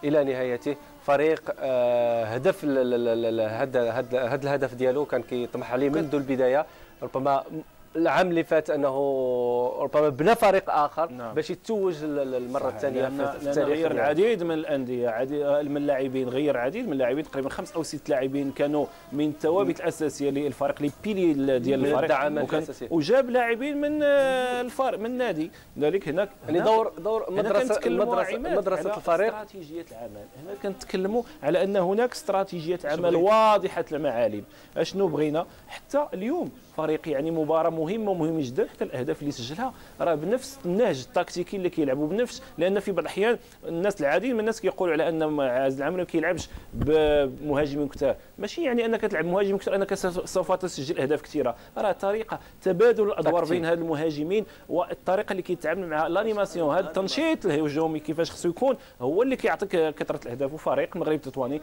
الى نهايته. فريق هدف هذا الهدف ديالو كان كيطمح عليه منذ البدايه. ربما العام اللي فات انه ربما بنى فريق اخر باش يتوج المره الثانيه في التاريخ. غير العديد من الانديه، عديد من اللاعبين، غير العديد من اللاعبين، تقريبا 5 أو 6 لاعبين كانوا من الثوابت الاساسيه للفريق، لي بيلي ديال الفريق، وجاب لاعبين من الفريق من النادي. لذلك هناك يعني دور مدرسه الفريق، استراتيجيه العمل. هنا كنتكلموا على ان هناك استراتيجيه عمل واضحه المعالم. اشنو بغينا حتى اليوم فريق يعني مباراه مهمه جدا، حتى الاهداف اللي سجلها راه بنفس النهج التكتيكي اللي كيلعبوا بنفس. لان في بعض الاحيان الناس العديد من الناس كيقولوا على ان عز العمري ما كيلعبش بمهاجمين كثار، ماشي يعني انك تلعب مهاجم كثير انك سوف تسجل اهداف كثيره، راه طريقه تبادل الادوار بين هاد المهاجمين، والطريقه اللي كيتعامل مع الانيماسيون، هذا التنشيط الهجومي كيفاش خصو يكون هو اللي كيعطيك كثره الاهداف. وفريق المغرب التطواني